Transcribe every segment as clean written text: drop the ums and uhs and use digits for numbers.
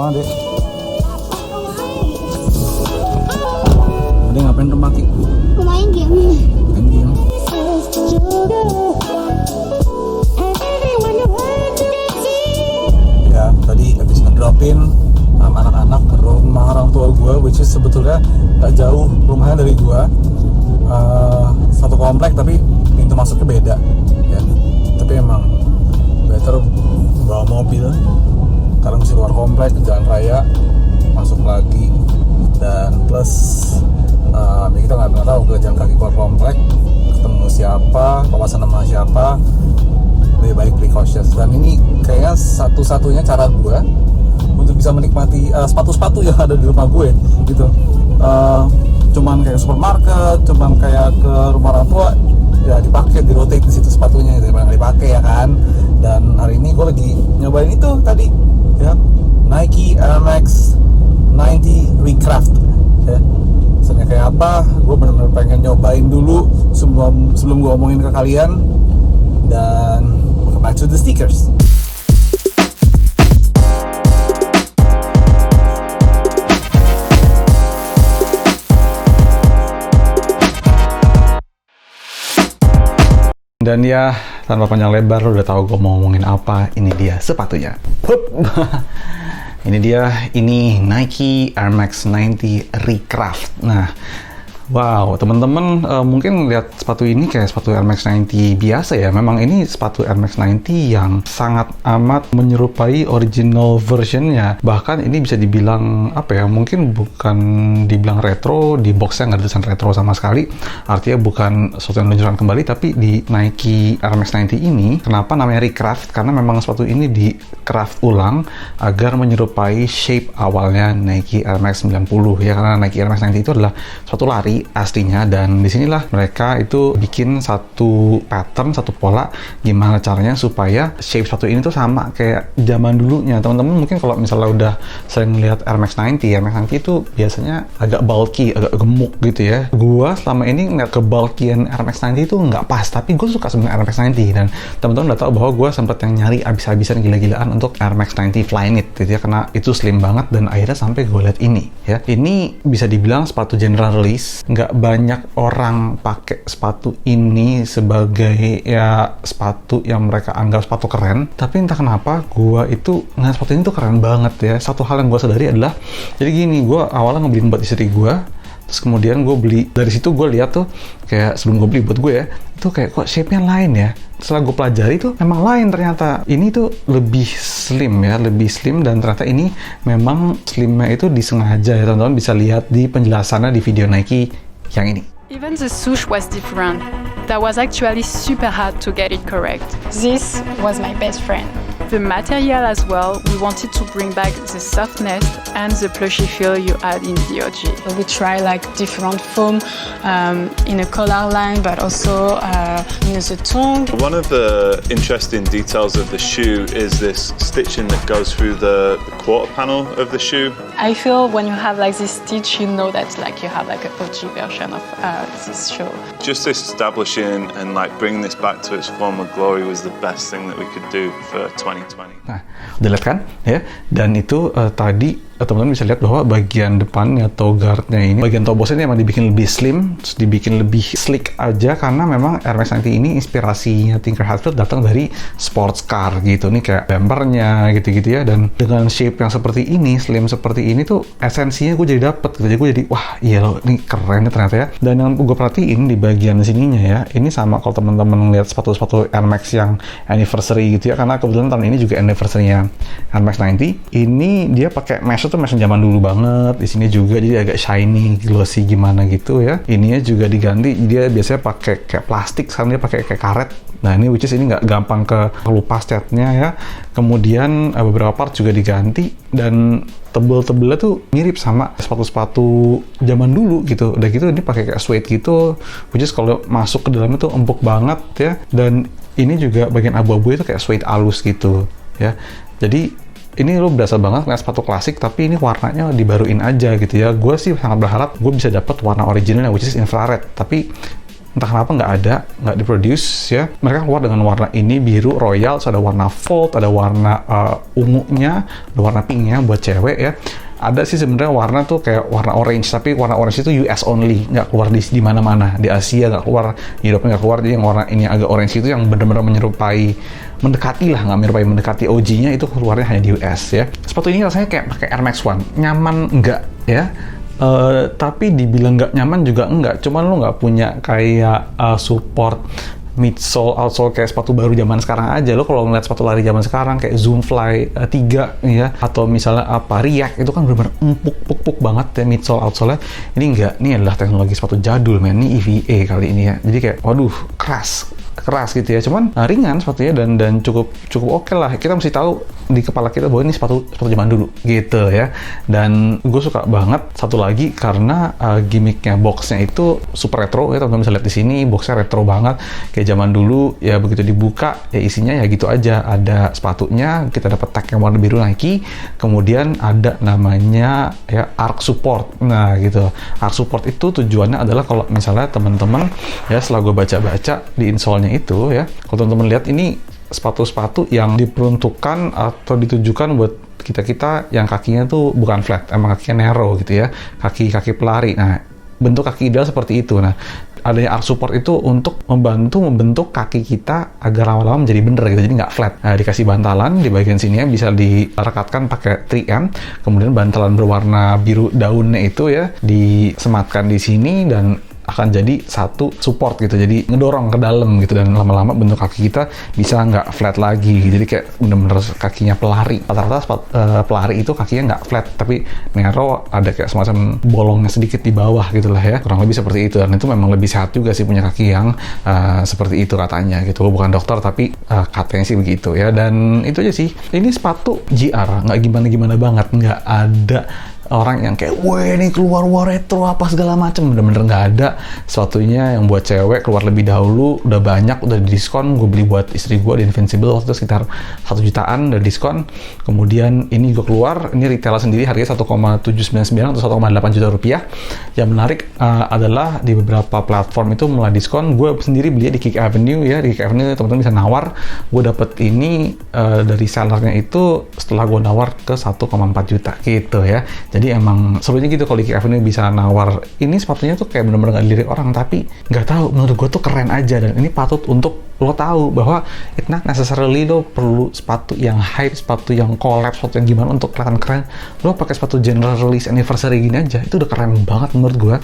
banget deh. Ada ngapain tuh Maki? Main game. Main game. Ya, tadi habis ngedropin sama anak-anak ke rumah orang tua gue, which is sebetulnya gak jauh rumahnya dari gue. Satu komplek tapi pintu masuknya beda ya. Tapi emang better bawa mobil karena mesti keluar komplek ke jalan raya, masuk lagi, dan plus kita nggak pernah tahu ke jalan kaki keluar komplek ketemu siapa, papasan sama siapa, lebih baik precautious. Dan ini kayaknya satu-satunya cara gue untuk bisa menikmati sepatu-sepatu yang ada di rumah gue gitu. Cuman kayak supermarket, cuman kayak ke rumah orang tua, ya dipakai, di rotate di situ sepatunya itu yang dipakai ya kan. Dan hari ini gue lagi nyobain itu tadi ya, Nike Air Max 90 Recraft ya. Misalnya kayak apa, gue benar-benar pengen nyobain dulu sebelum gue omongin ke kalian. Dan welcome back to the stickers. Dan ya, tanpa panjang lebar, lo udah tahu gue mau ngomongin apa. Ini dia sepatunya. Ini dia, ini Nike Air Max 90 Recraft. Nah, wow, teman-teman mungkin lihat sepatu ini kayak sepatu Air Max 90 biasa ya. Memang ini sepatu Air Max 90 yang sangat amat menyerupai original versionnya. Bahkan ini bisa dibilang apa ya? Mungkin bukan dibilang retro, di boxnya nggak ada tulisan retro sama sekali. Artinya bukan sesuatu yang diluncurkan kembali, tapi di Nike Air Max 90 ini, kenapa namanya Recraft? Karena memang sepatu ini di craft ulang agar menyerupai shape awalnya Nike Air Max 90 ya. Karena Nike Air Max 90 itu adalah sepatu lari aslinya, dan disinilah mereka itu bikin satu pattern, satu pola gimana caranya supaya shape sepatu ini tuh sama kayak zaman dulunya. Teman-teman mungkin kalau misalnya udah sering lihat Air Max 90, Air Max 90 itu biasanya agak bulky, agak gemuk gitu ya. Gua selama ini ngeliat ke bulkyan Air Max 90 itu nggak pas, tapi gue suka sebenarnya Air Max 90. Dan teman-teman udah tahu bahwa gue sempet yang nyari abis-abisan gila-gilaan untuk Air Max 90 Flyknit gitu ya, karena itu slim banget. Dan akhirnya sampai gue lihat ini ya, ini bisa dibilang sepatu general release. Nggak banyak orang pakai sepatu ini sebagai ya sepatu yang mereka anggap sepatu keren, tapi entah kenapa gue itu ngeliat sepatu ini tuh keren banget ya. Satu hal yang gue sadari adalah, jadi gini, gue awalnya ngebeliin buat istri gue, terus kemudian gue beli, dari situ gue lihat tuh kayak sebelum gue beli buat gue ya, itu kayak kok shape-nya lain ya. Setelah gue pelajari tuh memang lain ternyata. Ini tuh lebih slim ya, lebih slim, dan ternyata ini memang slimnya itu disengaja ya. Teman-teman bisa lihat di penjelasannya di video Nike yang ini. Even the swoosh was different. That was actually super hard to get it correct. This was my best friend. The material as well, we wanted to bring back the softness and the plushy feel you had in the OG. We try like different foam in a collar line, but also in the tongue. One of the interesting details of the shoe is this stitching that goes through the quarter panel of the shoe. I feel when you have like this stitch, you know that like you have like an OG version of this shoe. Just establishing and like bringing this back to its former glory was the best thing that we could do for 2020. Nah, udah lihat kan ya? Dan itu tadi teman-teman bisa lihat bahwa bagian depannya atau guardnya ini, bagian tobosnya ini emang dibikin lebih slim, terus dibikin lebih slick aja, karena memang Air Max 90 ini inspirasinya Tinker Hatfield datang dari sports car gitu. Nih kayak bumpernya gitu-gitu ya, dan dengan shape yang seperti ini, slim seperti ini tuh esensinya gue jadi dapet gitu. Jadi gue jadi wah iya loh, ini keren ya ternyata ya. Dan yang gue perhatiin di bagian sininya ya, ini sama kalau teman-teman lihat sepatu-sepatu Air Max yang anniversary gitu ya, karena kebetulan tahun ini juga anniversary-nya Air Max 90. Ini dia pakai mesh itu mesh zaman dulu banget. Di sini juga jadi agak shiny, glossy gimana gitu ya. Ininya juga diganti, dia biasanya pakai kayak plastik, sekarang dia pakai kayak karet. Nah ini which is ini nggak gampang kelupas catnya ya. Kemudian beberapa part juga diganti, dan tebel-tebelnya tuh mirip sama sepatu-sepatu zaman dulu gitu. Udah gitu ini pakai kayak suede gitu, which is kalau masuk ke dalamnya tuh empuk banget ya. Dan ini juga bagian abu-abu itu kayak suede halus gitu ya. Jadi ini lo berasa banget ngeliat sepatu klasik, tapi ini warnanya dibaruin aja gitu ya. Gue sih sangat berharap gue bisa dapat warna originalnya, which is infrared. Tapi entah kenapa nggak diproduce ya. Mereka keluar dengan warna ini biru royal, so ada warna Volt, ada warna ungunya, ada warna pinknya buat cewek ya. Ada sih sebenarnya warna tuh kayak warna orange, tapi warna orange itu US only, nggak keluar di mana-mana. Di Asia nggak keluar, di Eropa nggak keluar. Jadi yang warna ini agak orange itu yang benar-benar mendekati OG-nya itu keluarnya hanya di US ya. Sepatu ini rasanya kayak pakai Air Max One, nyaman enggak ya? Tapi dibilang nggak nyaman juga enggak. Cuman lo nggak punya kayak support midsole, outsole kayak sepatu baru zaman sekarang aja. Lo kalau ngeliat sepatu lari zaman sekarang kayak Zoomfly 3 ya, atau misalnya React, itu kan benar-benar empuk banget ya midsole, outsole-nya. Ini enggak, ini adalah teknologi sepatu jadul men, ini EVA kali ini ya. Jadi kayak waduh, keras gitu ya, cuman ringan sepatunya dan cukup oke lah. Kita mesti tahu di kepala kita bahwa ini sepatu zaman dulu gitu ya. Dan gue suka banget satu lagi karena gimmicknya, boxnya itu super retro ya, teman-teman bisa lihat di sini boxnya retro banget kayak zaman dulu ya. Begitu dibuka ya isinya ya gitu aja, ada sepatunya, kita dapat tag yang warna biru Nike, kemudian ada namanya ya arch support. Nah gitu, arch support itu tujuannya adalah kalau misalnya teman-teman ya, setelah gue baca-baca di insole-nya itu ya, kalau teman-teman lihat ini sepatu-sepatu yang diperuntukkan atau ditujukan buat kita yang kakinya tuh bukan flat, emang kakinya narrow gitu ya, kaki pelari. Nah, bentuk kaki ideal seperti itu. Nah, adanya arch support itu untuk membantu membentuk kaki kita agar lama-lama menjadi bener gitu, jadi nggak flat. Nah, dikasih bantalan di bagian sini ya, bisa direkatkan pakai 3M, kemudian bantalan berwarna biru daunnya itu ya disematkan di sini dan akan jadi satu support gitu, jadi ngedorong ke dalam gitu, dan lama-lama bentuk kaki kita bisa nggak flat lagi, jadi kayak bener-bener kakinya pelari. Rata-rata pelari itu kakinya nggak flat, tapi narrow, ada kayak semacam bolongnya sedikit di bawah gitu lah ya, kurang lebih seperti itu. Dan itu memang lebih sehat juga sih punya kaki yang seperti itu katanya gitu. Gue bukan dokter tapi katanya sih begitu ya. Dan itu aja sih, ini sepatu GR, nggak gimana-gimana banget, nggak ada orang yang kayak wah ini keluar retro apa segala macem, bener-bener nggak ada. Sepatunya yang buat cewek keluar lebih dahulu, udah banyak, udah di diskon. Gue beli buat istri gue di Invincible waktu itu sekitar 1 jutaan, udah diskon. Kemudian ini gue keluar, ini retail sendiri harganya 1,799 atau 1,8 juta rupiah. Yang menarik adalah di beberapa platform itu mulai diskon. Gue sendiri belinya di Kick Avenue ya, di Kick Avenue teman-teman bisa nawar. Gue dapet ini dari sellernya itu setelah gue nawar ke 1,4 juta gitu ya. Jadi emang sebenarnya gitu kalau di Kick Avenue bisa nawar ini sepatunya tuh kayak bener-bener nggak dilirik orang, tapi nggak tahu, menurut gue tuh keren aja. Dan ini patut untuk lo tahu bahwa it's not necessarily lo perlu sepatu yang hype, sepatu yang collab, sepatu yang gimana untuk kelihatan keren. Lo pakai sepatu general release anniversary gini aja itu udah keren banget menurut gue.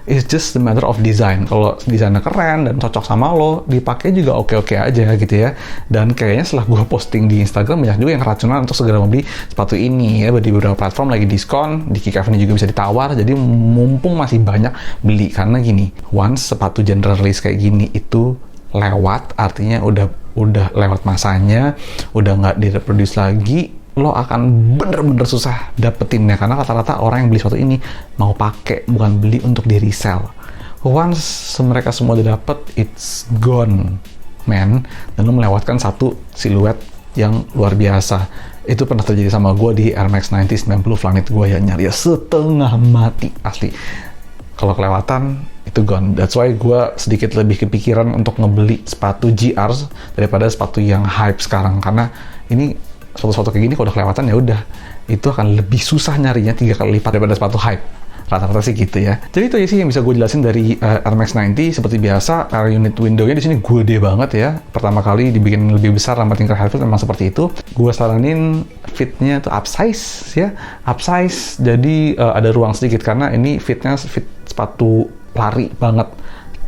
It's just the matter of design. Kalau desainnya keren dan cocok sama lo, dipakai juga oke-oke aja gitu ya. Dan kayaknya setelah gue posting di Instagram, banyak juga yang keracunan untuk segera membeli sepatu ini ya. Di beberapa platform lagi diskon, di Kick Avenue juga bisa ditawar. Jadi mumpung masih banyak, beli. Karena gini, once sepatu general release kayak gini itu lewat, artinya udah lewat masanya, udah nggak direproduce lagi, lo akan bener-bener susah dapetinnya, karena rata-rata orang yang beli sepatu ini mau pakai, bukan beli untuk di resell. Once mereka semua udah dapet, it's gone man, dan lo melewatkan satu siluet yang luar biasa. Itu pernah terjadi sama gue di Air Max 90 Flyknit gue ya, nyari setengah mati asli. Kalau kelewatan itu gone. That's why gue sedikit lebih kepikiran untuk ngebeli sepatu GR daripada sepatu yang hype sekarang, karena ini sepatu-sepatu kayak gini kalau udah kelewatan ya udah, itu akan lebih susah nyarinya 3 kali lipat daripada sepatu hype. Rata-rata sih gitu ya. Jadi itu aja sih yang bisa gue jelasin dari Air Max 90. Seperti biasa, air unit window-nya di sini gede banget ya. Pertama kali dibikin lebih besar sama tingkat Highfield memang seperti itu. Gue saranin fitnya tuh upsize ya, upsize. Jadi ada ruang sedikit karena ini fitnya fit sepatu lari banget,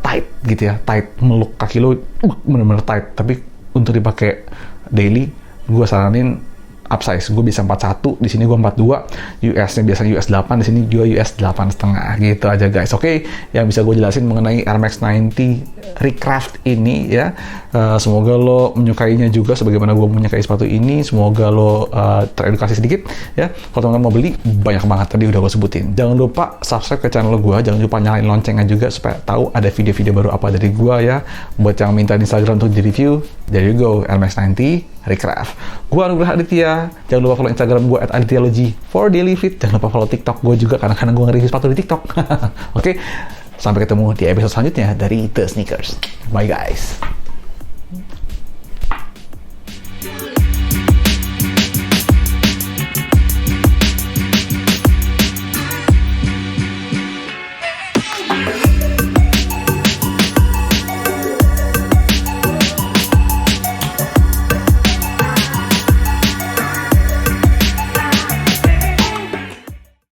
tight gitu ya, tight, meluk kaki lo bener-bener tight. Tapi untuk dipakai daily, gue saranin upsize. Gue bisa 41, di sini gue 42. US-nya biasanya US 8, di sini juga US 8,5 gitu aja guys. Oke, yang bisa gue jelasin mengenai Air Max 90 Recraft ini ya. Semoga lo menyukainya juga sebagaimana gue menyukai sepatu ini. Semoga lo teredukasi sedikit ya. Kalau teman-teman mau beli, banyak banget tadi udah gue sebutin. Jangan lupa subscribe ke channel gue, jangan lupa nyalain loncengnya juga supaya tahu ada video-video baru apa dari gue ya. Buat yang minta di Instagram untuk di-review, there you go, Air Max 90 Recraft. Gue Anugrah Aditya. Jangan lupa follow Instagram gue @aditya_logy for daily fit. Jangan lupa follow TikTok gue juga, karena gue nge-review sepatu di TikTok. Oke, Sampai ketemu di episode selanjutnya dari The Sneakers. Bye guys.